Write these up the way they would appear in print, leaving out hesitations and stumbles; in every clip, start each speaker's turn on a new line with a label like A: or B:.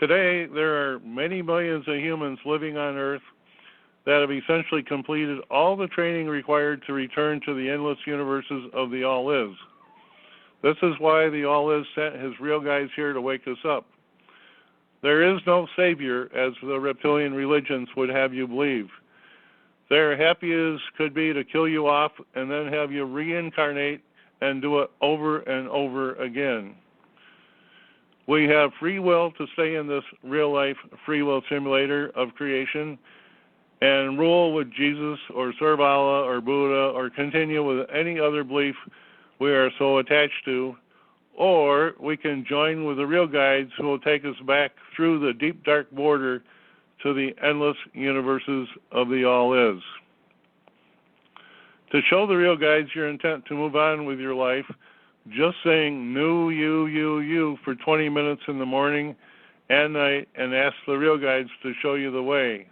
A: today, there are many millions of humans living on Earth that have essentially completed all the training required to return to the endless universes of the All-Is. This is why the All-Is sent his real guys here to wake us up. There is no savior, as the reptilian religions would have you believe. Their happy as could be to kill you off and then have you reincarnate and do it over and over again. We have free will to stay in this real-life free will simulator of creation and rule with Jesus or serve Allah or Buddha or continue with any other belief we are so attached to, or we can join with the real guides who will take us back through the deep dark border to the endless universes of the All-Is. To show the real guides your intent to move on with your life, just saying "new you" for 20 minutes in the morning and night and ask the real guides to show you the way.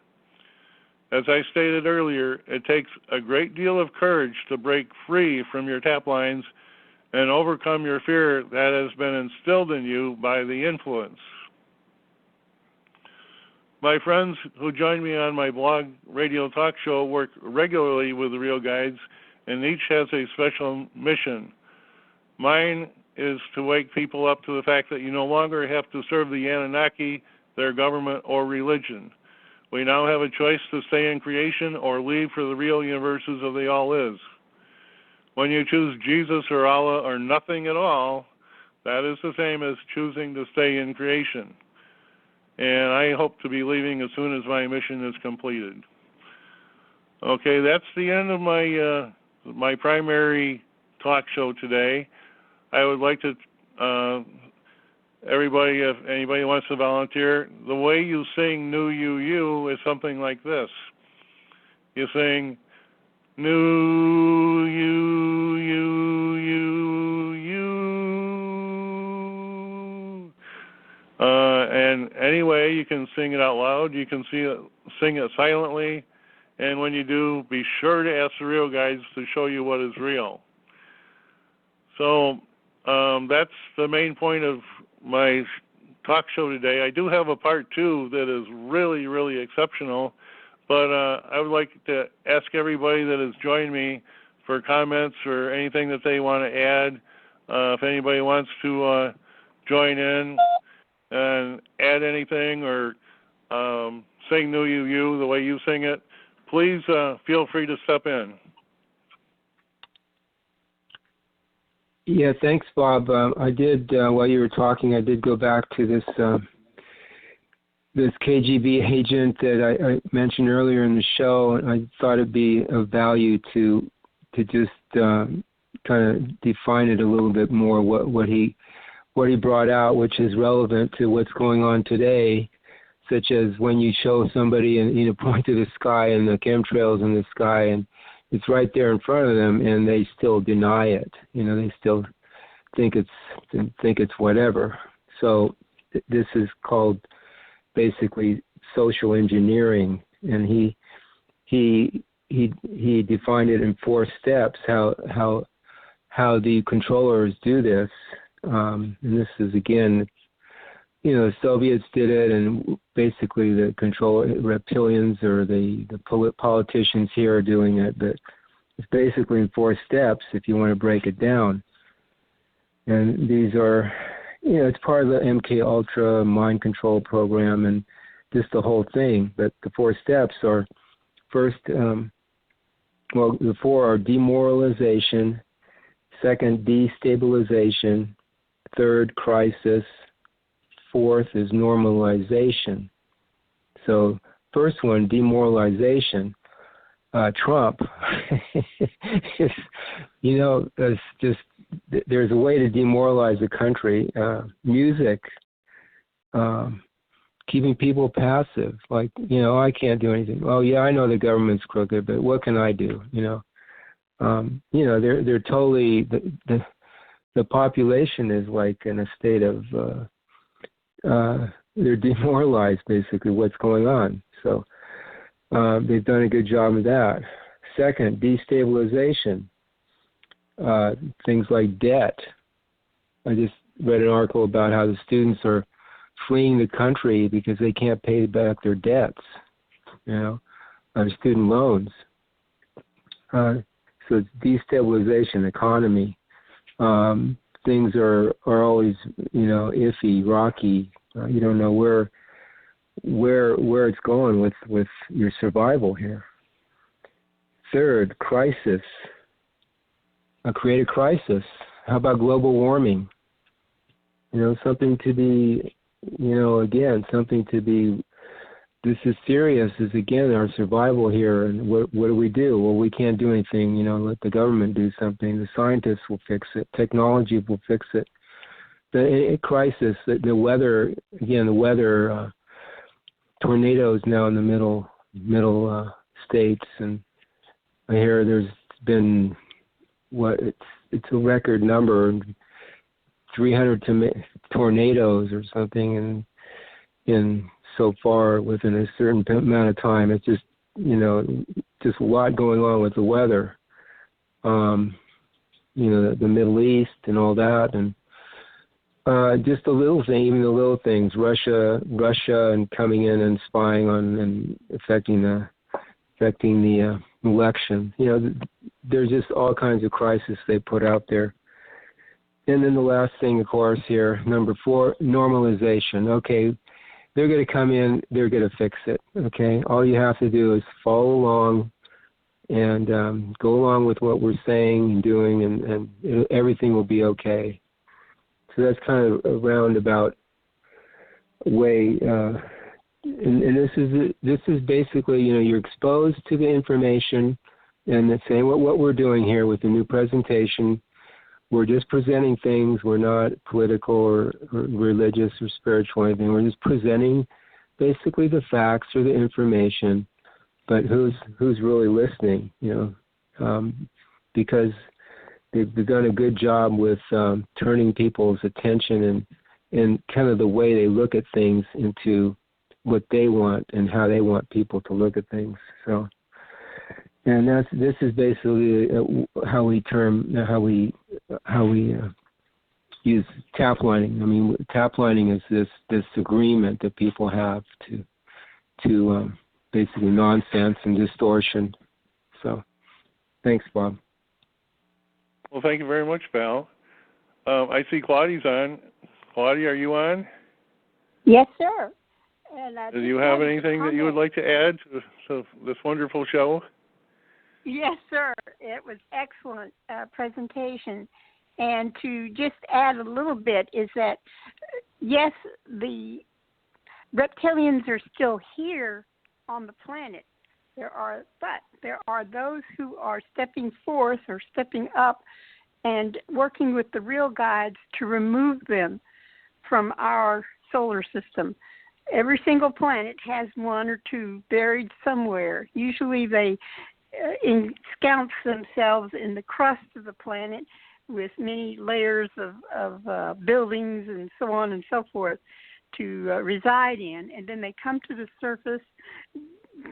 A: As I stated earlier, it takes a great deal of courage to break free from your tap lines and overcome your fear that has been instilled in you by the influence. My friends who join me on my blog radio talk show work regularly with the real guides, and each has a special mission. Mine is to wake people up to the fact that you no longer have to serve the Anunnaki, their government, or religion. We now have a choice to stay in creation or leave for the real universes of the All-Is. When you choose Jesus or Allah or nothing at all, that is the same as choosing to stay in creation. And I hope to be leaving as soon as my mission is completed. Okay, that's the end of my primary talk show today. I would like to, everybody, if anybody wants to volunteer, the way you sing "New You" is something like this. You sing "New You, and anyway, you can sing it out loud. You can sing it silently. And when you do, be sure to ask the real guides to show you what is real. So that's the main point of my talk show today. I do have a part 2 that is really, really exceptional, but I would like to ask everybody that has joined me for comments or anything that they want to add. If anybody wants to join in and add anything or sing "New You" the way you sing it, please feel free to step in.
B: Yeah, thanks, Bob. I did, while you were talking, I did go back to this KGB agent that I mentioned earlier in the show, and I thought it'd be of value to just kind of define it a little bit more, what he brought out, which is relevant to what's going on today, such as when you show somebody and point to the sky and the chemtrails in the sky, and it's right there in front of them, and they still deny it. They still think it's whatever. So this is called basically social engineering, and he defined it in 4 steps how the controllers do this. And this is, again, the Soviets did it, and basically the reptilians or the politicians here are doing it, but it's basically in 4 steps if you want to break it down. And these are, it's part of the MK Ultra mind control program and just the whole thing. But the 4 steps are, first, the 4 are demoralization, second, destabilization, third, crisis, fourth is normalization. So first one, demoralization. Trump, it's just, there's a way to demoralize the country. Music, keeping people passive. Like, I can't do anything. Oh yeah, I know the government's crooked, but what can I do? They're totally, the population is like in a state of, they're demoralized, basically, what's going on. So they've done a good job of that. Second, destabilization. Things like debt. I just read an article about how the students are fleeing the country because they can't pay back their debts, on student loans. So it's destabilization, economy. Things are always, iffy, rocky. You don't know where it's going with your survival here. Third, crisis. Create a crisis. How about global warming? Something to be, something to be. This is serious. Is again our survival here, and what do we do? Well, we can't do anything. Let the government do something. The scientists will fix it. Technology will fix it. The crisis. The weather. Again, the weather. Tornadoes now in the middle states, and I hear there's been it's a record number, 300 tornadoes or something, in so far within a certain amount of time. It's just just a lot going on with the weather. The Middle East and all that, and just the little thing, even the little things, Russia and coming in and spying on and affecting the election. There's just all kinds of crises they put out there. And then the last thing, of course, here, number 4, normalization. Okay, they're going to come in, they're going to fix it. Okay, all you have to do is follow along and go along with what we're saying and doing, and everything will be okay. So that's kind of a roundabout way. And this is basically, you're exposed to the information, and it's saying what we're doing here with the new presentation. We're just presenting things. We're not political or religious or spiritual or anything. We're just presenting basically the facts or the information. But who's really listening? Because they've done a good job with turning people's attention and kind of the way they look at things into what they want and how they want people to look at things. So, and this is basically how we use tap lining. I mean, tap lining is this agreement that people have to basically nonsense and distortion. So, thanks, Bob.
A: Well, thank you very much, Val. I see Claudia's on. Claudia, are you on?
C: Yes, sir. And
A: do you have anything that you would like to add to this wonderful show?
C: Yes, sir. It was excellent presentation. And to just add a little bit is that, yes, the reptilians are still here on the planet. There are those who are stepping forth or stepping up and working with the real guides to remove them from our solar system. Every single planet has one or two buried somewhere. Usually they ensconce themselves in the crust of the planet with many layers of buildings and so on and so forth to reside in. And then they come to the surface,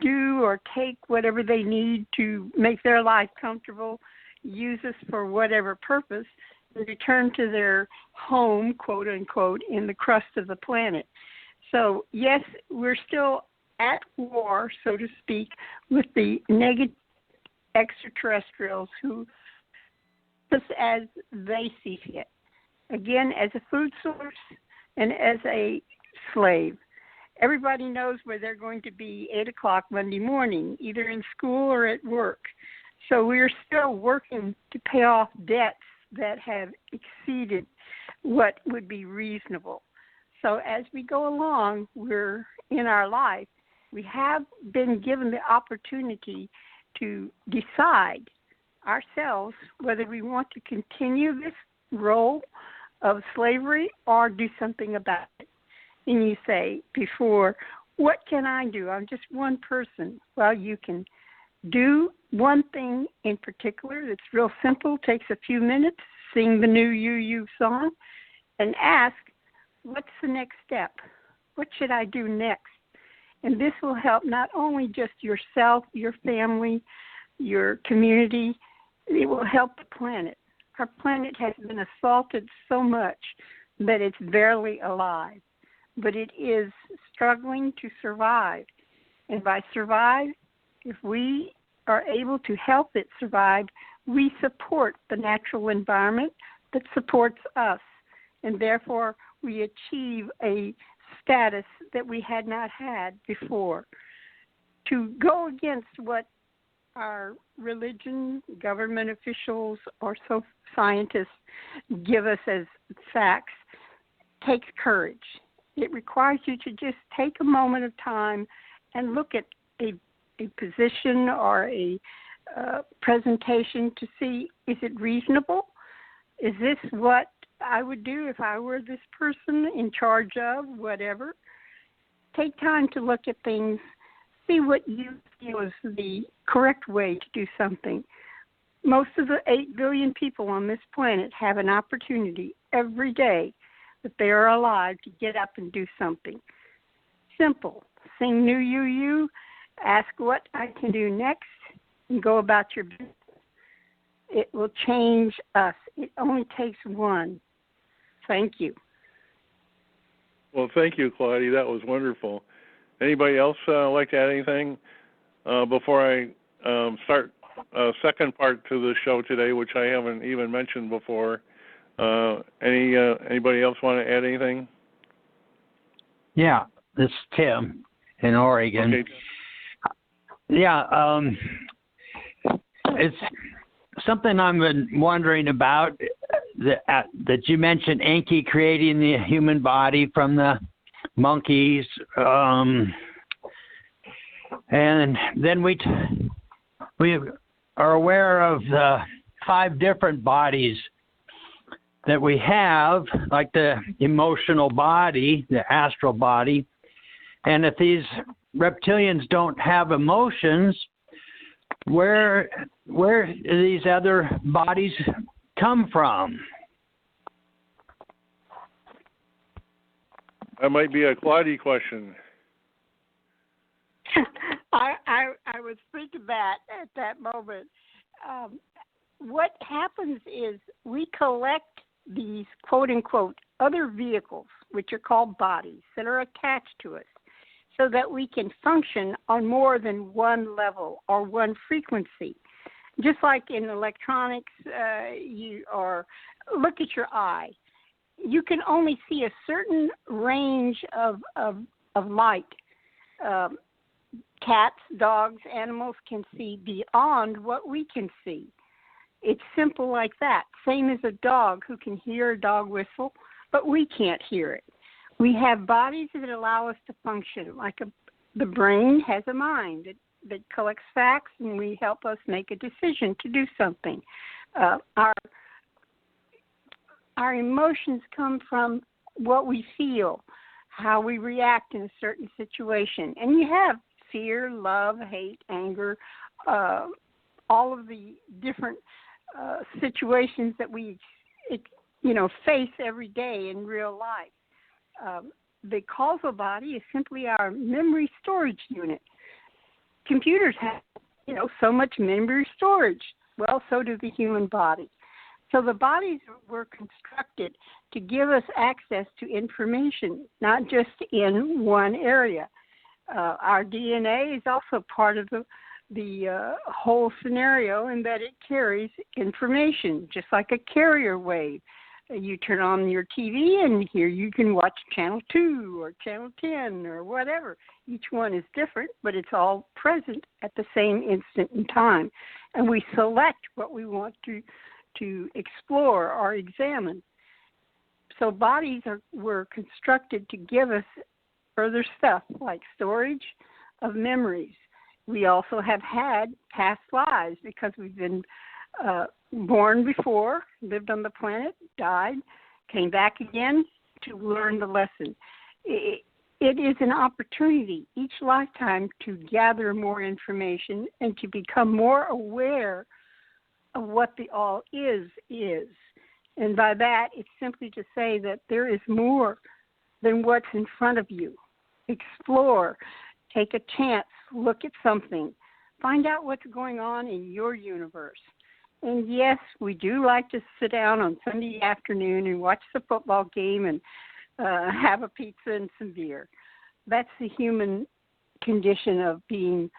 C: do or take whatever they need to make their life comfortable, use us for whatever purpose, and return to their home, quote unquote, in the crust of the planet. So, yes, we're still at war, so to speak, with the negative extraterrestrials who us as they see fit. Again, as a food source and as a slave. Everybody knows where they're going to be 8 o'clock Monday morning, either in school or at work. So we're still working to pay off debts that have exceeded what would be reasonable. So as we go along, we're in our life, we have been given the opportunity to decide ourselves whether we want to continue this role of slavery or do something about it. And you say before, what can I do? I'm just one person. Well, you can do one thing in particular that's real simple, takes a few minutes, sing the new You song, and ask, what's the next step? What should I do next? And this will help not only just yourself, your family, your community, it will help the planet. Our planet has been assaulted so much that it's barely alive. but it is struggling to survive. And by survive, if we are able to help it survive, we support the natural environment that supports us, and therefore we achieve a status that we had not had before. To go against what our religion, government officials, or scientists give us as facts takes courage. It requires you to just take a moment of time and look at a position or a presentation to see, is it reasonable? Is this what I would do if I were this person in charge of whatever? Take time to look at things, see what you feel is the correct way to do something. Most of the 8 billion people on this planet have an opportunity every day that they are alive to get up and do something. Simple. Sing New You, ask what I can do next, and go about your business. It will change us. It only takes one. Thank you.
A: Well, thank you, Claudia. That was wonderful. Anybody else like to add anything before I start a second part to the show today, which I haven't even mentioned before? Anybody else want to add anything?
D: Yeah, this is Tim in Oregon.
A: Okay.
D: Yeah, it's something I've been wondering about that you mentioned Enki creating the human body from the monkeys, and then we are aware of the 5 different bodies that we have, like the emotional body, the astral body, and if these reptilians don't have emotions, where do these other bodies come from?
A: That might be a Claudia question.
C: I was thinking that at that moment. What happens is we collect these quote-unquote other vehicles, which are called bodies, that are attached to us, so that we can function on more than one level or one frequency. Just like in electronics, look at your eye. You can only see a certain range of light. Cats, dogs, animals can see beyond what we can see. It's simple like that. Same as a dog who can hear a dog whistle, but we can't hear it. We have bodies that allow us to function. Like the brain has a mind that collects facts, and we help us make a decision to do something. Our emotions come from what we feel, how we react in a certain situation. And you have fear, love, hate, anger, all of the different situations that we face every day in real life. The causal body is simply our memory storage unit. Computers have, so much memory storage. Well, so do the human body. So the bodies were constructed to give us access to information, not just in one area. Our DNA is also part of the whole scenario in that it carries information, just like a carrier wave. You turn on your TV and here you can watch Channel 2 or Channel 10 or whatever. Each one is different, but it's all present at the same instant in time. And we select what we want to explore or examine. So bodies were constructed to give us further stuff like storage of memories. We also have had past lives because we've been born before, lived on the planet, died, came back again to learn the lesson. It is an opportunity each lifetime to gather more information and to become more aware of what the all is. And by that, it's simply to say that there is more than what's in front of you. Explore, take a chance, look at something, find out what's going on in your universe. And yes, we do like to sit down on Sunday afternoon and watch the football game and have a pizza and some beer. That's the human condition of being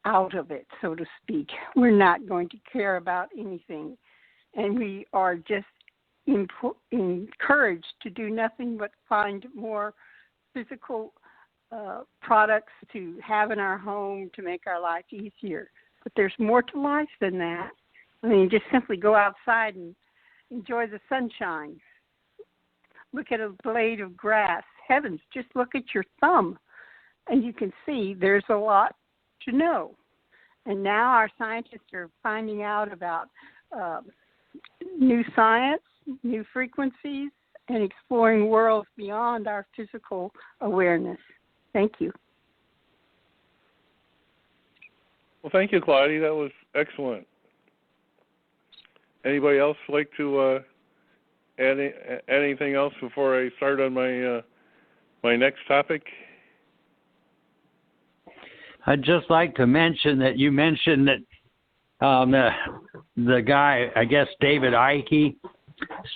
C: out of it, so to speak. We're not going to care about anything, and we are just encouraged to do nothing but find more physical products to have in our home to make our life easier. But there's more to life than that. I mean, just simply go outside and enjoy the sunshine. Look at a blade of grass. Heavens, just look at your thumb, and you can see there's a lot to know. And now our scientists are finding out about new science, new frequencies, and exploring worlds beyond our physical awareness. Thank you.
A: Well, thank you, Claudia. That was excellent. Anybody else like to add anything else before I start on my next topic?
D: I'd just like to mention that you mentioned that the guy, I guess David Icke,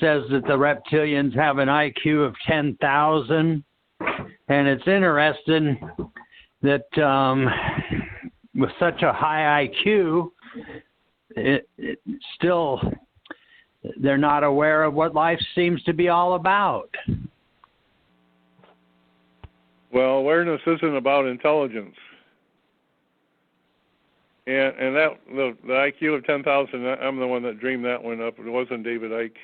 D: says that the reptilians have an IQ of 10,000. And it's interesting that with such a high IQ, it still they're not aware of what life seems to be all about.
A: Well, awareness isn't about intelligence. And that the IQ of 10,000, I'm the one that dreamed that one up. It wasn't David Icke.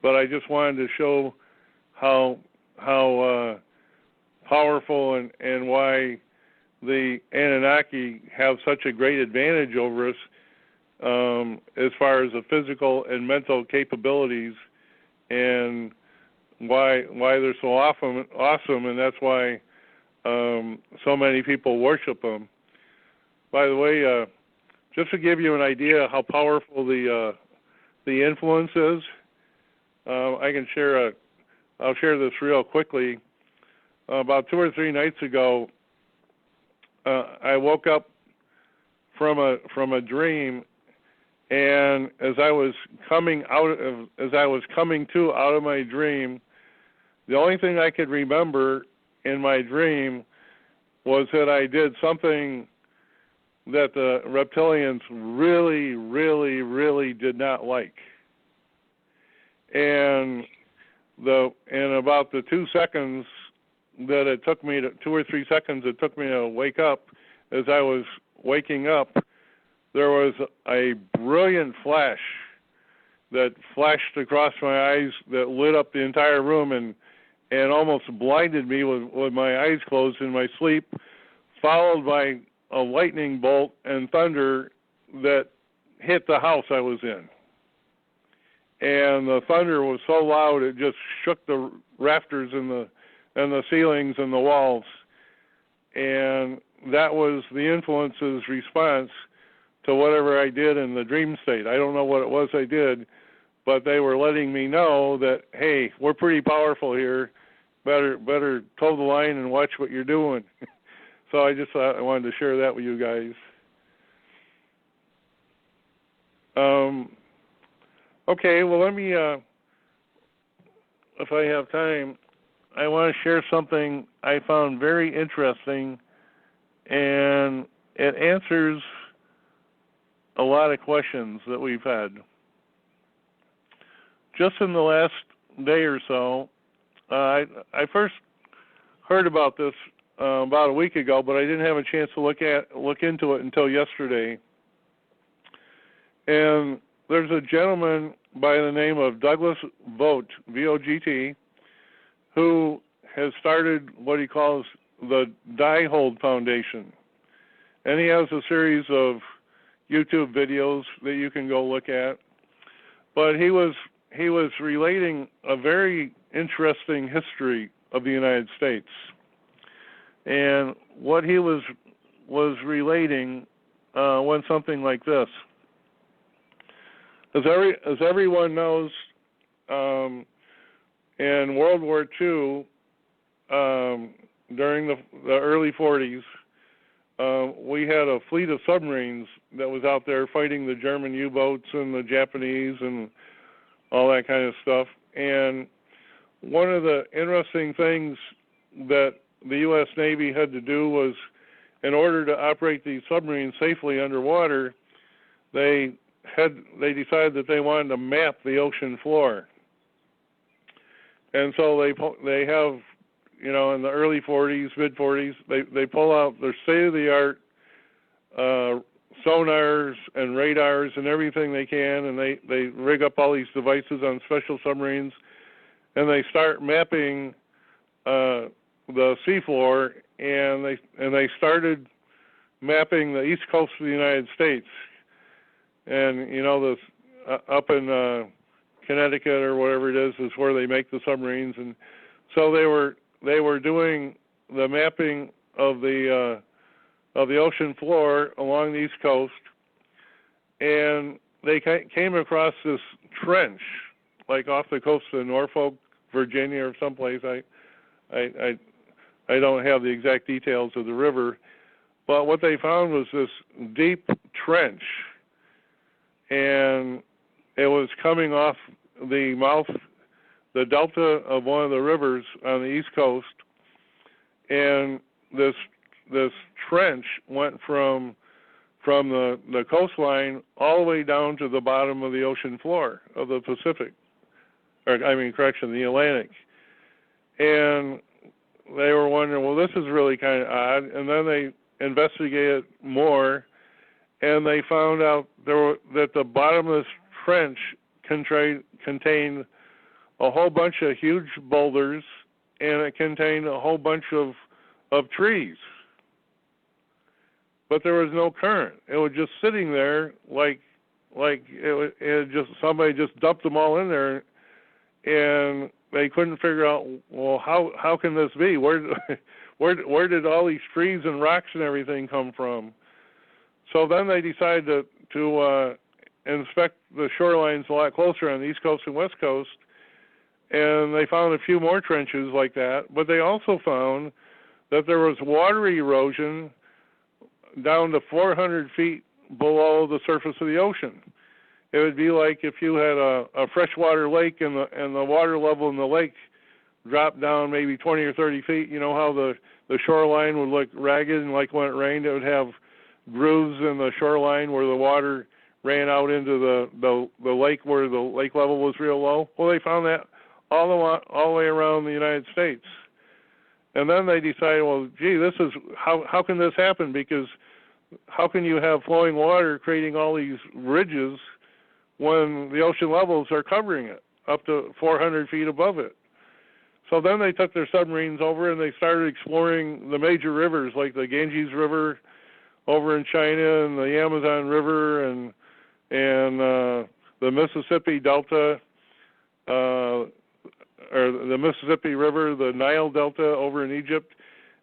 A: But I just wanted to show how powerful and why the Anunnaki have such a great advantage over us as far as the physical and mental capabilities, and why they're so awesome, and that's why so many people worship them. By the way, just to give you an idea how powerful the influence is, I'll share this real quickly. About 2 or 3 nights ago, I woke up from a dream, and as I was coming to out of my dream, the only thing I could remember in my dream was that I did something that the reptilians really, really, really did not like. And about the 2 seconds that it took me to 2 or 3 seconds it took me to wake up, as I was waking up, there was a brilliant flash that flashed across my eyes that lit up the entire room and almost blinded me with my eyes closed in my sleep, followed by a lightning bolt and thunder that hit the house I was in. And the thunder was so loud it just shook the rafters and the ceilings and the walls. And that was the influence's response to whatever I did in the dream state. I don't know what it was I did, but they were letting me know that, hey, we're pretty powerful here. Better toe the line and watch what you're doing. So I just thought I wanted to share that with you guys. Okay, well, let me, if I have time, I want to share something I found very interesting, and it answers a lot of questions that we've had. Just in the last day or so, I first heard about this about a week ago, but I didn't have a chance to look into it until yesterday. And there's a gentleman by the name of Douglas Vogt, V-O-G-T, who has started what he calls the Die-Hold Foundation. And he has a series of YouTube videos that you can go look at. But he was relating a very interesting history of the United States. And what he was relating went something like this. As everyone knows, in World War II, during the early 40s, we had a fleet of submarines that was out there fighting the German U-boats and the Japanese and all that kind of stuff. And one of the interesting things that the U.S. Navy had to do was, in order to operate these submarines safely underwater, they decided that they wanted to map the ocean floor. And so they have, in the early 40s, mid 40s, they pull out their state-of-the-art sonars and radars and everything they can, and they rig up all these devices on special submarines, and they start mapping the seafloor, and they started mapping the east coast of the United States, and this up in Connecticut or whatever it is where they make the submarines, and so they were doing the mapping of the ocean floor along the east coast, and they came across this trench, like off the coast of Norfolk, Virginia, or someplace. I don't have the exact details of the river, but what they found was this deep trench, and it was coming off the delta of one of the rivers on the east coast, and this trench went from the coastline all the way down to the bottom of the ocean floor of the Pacific, the Atlantic. And they were wondering, well, this is really kind of odd. And then they investigated more, and they found out that the bottom of this trench contained a whole bunch of huge boulders, and it contained a whole bunch of trees. But there was no current. It was just sitting there like somebody just dumped them all in there, and they couldn't figure out, well, how can this be? Where did all these trees and rocks and everything come from? So then they decided to inspect the shorelines a lot closer on the East Coast and West Coast, and they found a few more trenches like that. But they also found that there was water erosion down to 400 feet below the surface of the ocean. It would be like if you had a freshwater lake and the water level in the lake dropped down maybe 20 or 30 feet. You know how the shoreline would look ragged, and like when it rained, it would have grooves in the shoreline where the water ran out into the lake where the lake level was real low. Well, they found that all the way around the United States. And then they decided, well, gee, this is how can this happen? Because how can you have flowing water creating all these ridges when the ocean levels are covering it up to 400 feet above it? So then they took their submarines over and they started exploring the major rivers like the Ganges River over in China and the Amazon River and the Mississippi Delta, or the Mississippi River, the Nile Delta over in Egypt,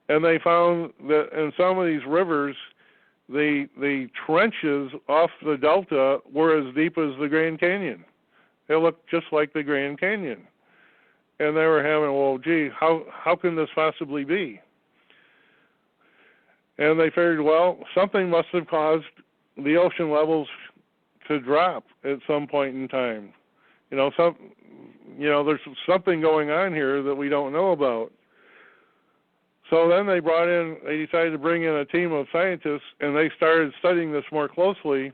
A: and they found that in some of these rivers, the trenches off the delta were as deep as the Grand Canyon. They looked just like the Grand Canyon. And they were having, well, gee, how can this possibly be? And they figured, well, something must have caused the ocean levels to drop at some point in time. There's something going on here that we don't know about. So then they decided to bring in a team of scientists, and they started studying this more closely,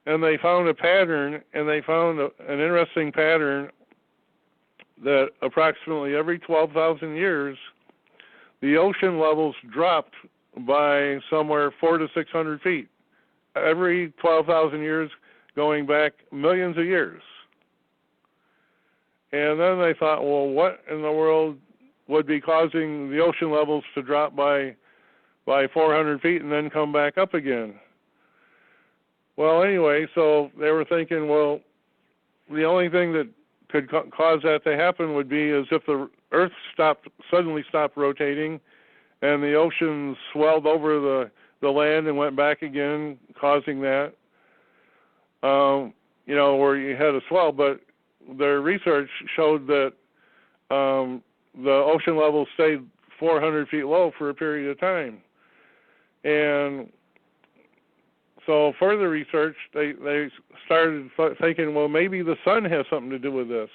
A: and they found a pattern, and they found an interesting pattern that approximately every 12,000 years, the ocean levels dropped by somewhere 400 to 600 feet. Every 12,000 years, going back millions of years. And then they thought, well, what in the world would be causing the ocean levels to drop by 400 feet and then come back up again? Well, anyway, so they were thinking, well, the only thing that could cause that to happen would be as if the Earth suddenly stopped rotating and the ocean swelled over the land and went back again, causing that, where you had a swell. But their research showed that the ocean level stayed 400 feet low for a period of time. And so further research, they started thinking, well, maybe the sun has something to do with this.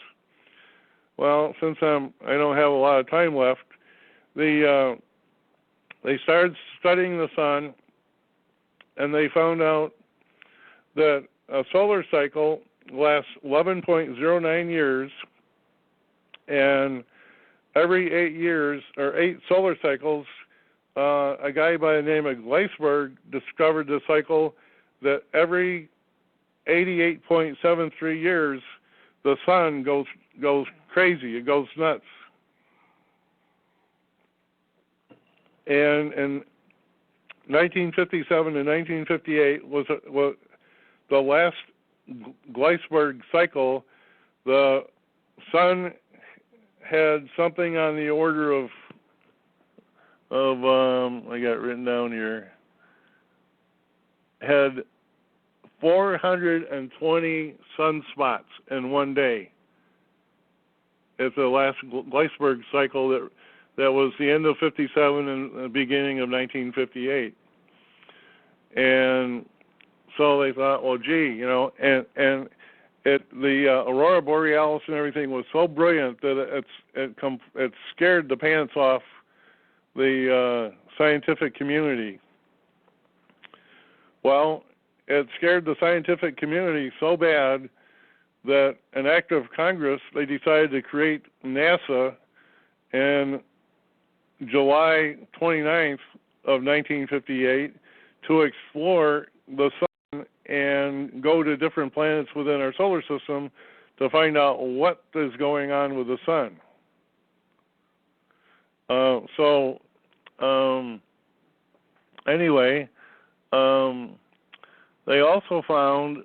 A: Well, since I don't have a lot of time left, they started studying the sun, and they found out that a solar cycle lasts 11.09 years, and every 8 years, or 8 solar cycles, a guy by the name of Gleisberg discovered the cycle that every 88.73 years, the sun goes crazy. It goes nuts. And in 1957 to 1958 was the last Gleisberg cycle. The sun had something on the order of I got it written down here, had 420 sunspots in one day. It's the last Gleisberg cycle that was the end of 57 and the beginning of 1958. And so they thought, well, gee, and the aurora borealis and everything was so brilliant that it scared the pants off the scientific community. Well, it scared the scientific community so bad that an act of Congress, they decided to create NASA in July 29th of 1958 to explore the sun and go to different planets within our solar system to find out what is going on with the sun. Anyway, they also found,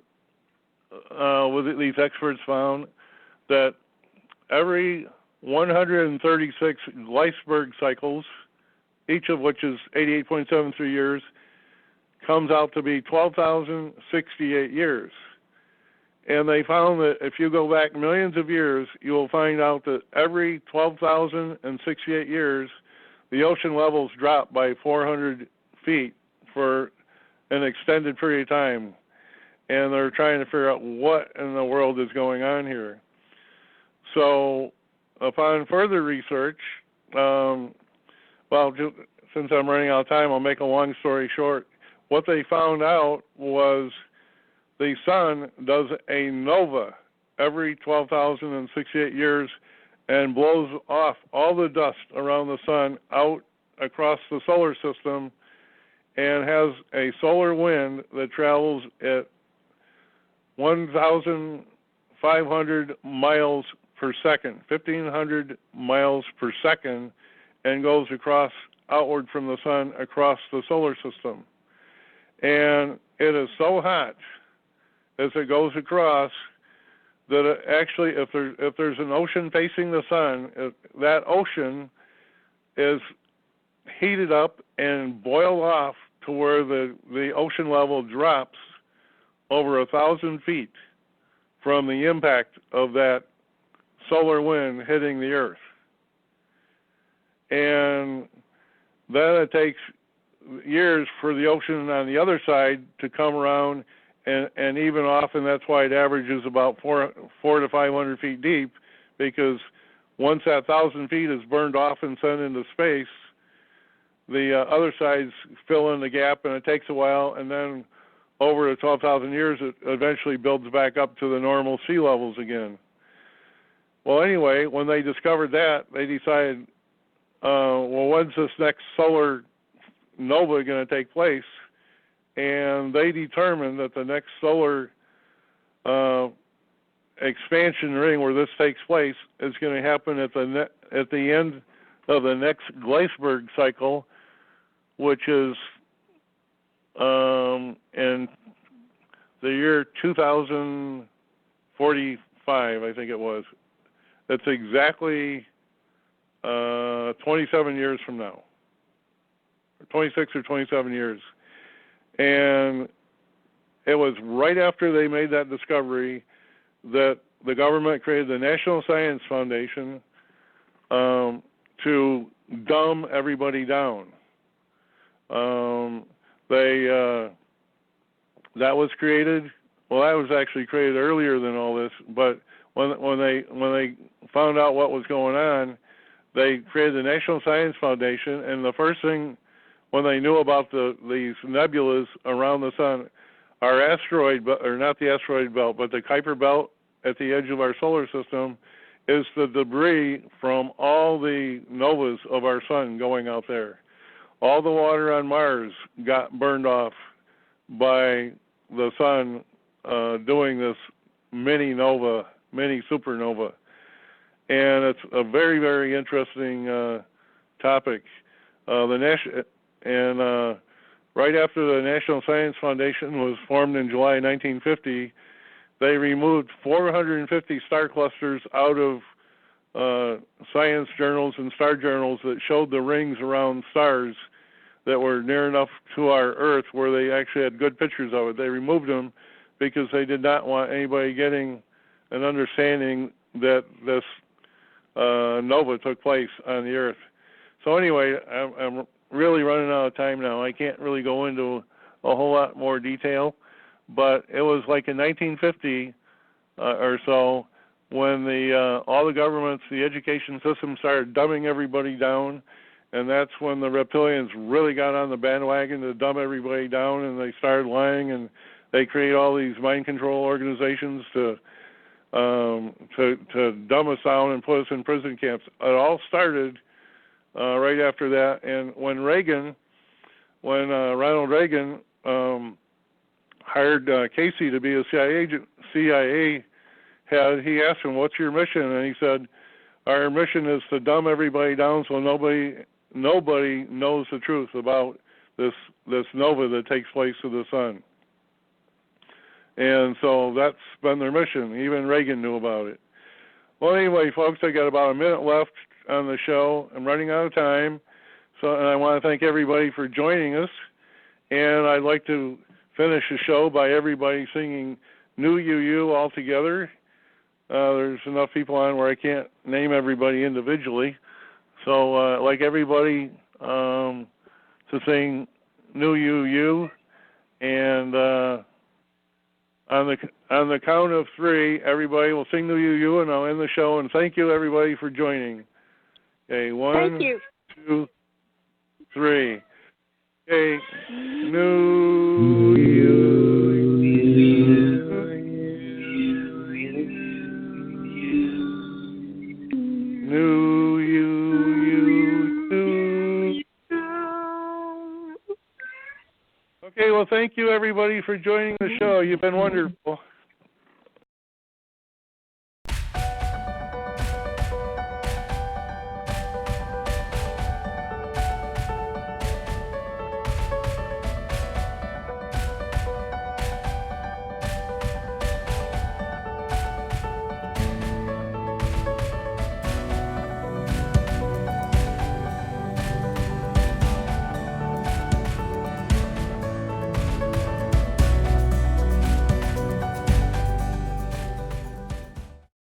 A: these experts found, that every 136 Gleisberg cycles, each of which is 88.73 years, comes out to be 12,068 years. And they found that if you go back millions of years, you will find out that every 12,068 years, the ocean levels drop by 400 feet for an extended period of time. And they're trying to figure out what in the world is going on here. So upon further research, since I'm running out of time, I'll make a long story short. What they found out was the sun does a nova every 12,068 years and blows off all the dust around the sun out across the solar system and has a solar wind that travels at 1,500 miles per second, 1,500 miles per second, and goes outward from the sun across the solar system. And it is so hot as it goes across that it actually, if there's an ocean facing the sun, that ocean is heated up and boiled off to where the ocean level drops over 1,000 feet from the impact of that solar wind hitting the Earth. And then it takes years for the ocean on the other side to come around and even off, and that's why it averages about 400 to 500 feet deep, because once that 1,000 feet is burned off and sent into space, the other sides fill in the gap, and it takes a while, and then over the 12,000 years, it eventually builds back up to the normal sea levels again. Well, anyway, when they discovered that, they decided, when's this next solar nova going to take place? And they determined that the next solar expansion ring where this takes place is going to happen at the end of the next Gleisberg cycle, which is in the year 2045, I think it was. It's exactly 27 years from now, or 26 or 27 years. And it was right after they made that discovery that the government created the National Science Foundation to dumb everybody down. That was created, that was actually created earlier than all this, but when they found out what was going on, they created the National Science Foundation, and the first thing when they knew about these nebulas around the sun, our asteroid, or not the asteroid belt, but the Kuiper belt at the edge of our solar system, is the debris from all the novas of our sun going out there. All the water on Mars got burned off by the sun doing this mini supernova. And it's a very, very interesting topic. Right after the National Science Foundation was formed in July 1950, they removed 450 star clusters out of science journals and star journals that showed the rings around stars that were near enough to our Earth where they actually had good pictures of it. They removed them because they did not want anybody getting an understanding that this nova took place on the Earth. So anyway, I'm really running out of time now. I can't really go into a whole lot more detail, but it was like in 1950 or so when all the governments, the education system started dumbing everybody down, and that's when the reptilians really got on the bandwagon to dumb everybody down, and they started lying, and they create all these mind control organizations to dumb us down and put us in prison camps. It all started right after that, and when Ronald Reagan hired Casey to be a CIA head, he asked him, "What's your mission?" And he said, "Our mission is to dumb everybody down so nobody knows the truth about this nova that takes place to the sun." And so that's been their mission. Even Reagan knew about it. Well, anyway, folks, I got about a minute left on the show. I'm running out of time, and I want to thank everybody for joining us. And I'd like to finish the show by everybody singing "New You" all together. There's enough people on where I can't name everybody individually. So I'd like everybody to sing "New You," and on the count of 3, everybody will sing "New You," and I'll end the show. And thank you, everybody, for joining. Okay, 1,
C: Thank you.
A: 2, 3. Okay, New You. New You. Okay, well, thank you, everybody, for joining the show. You've been wonderful.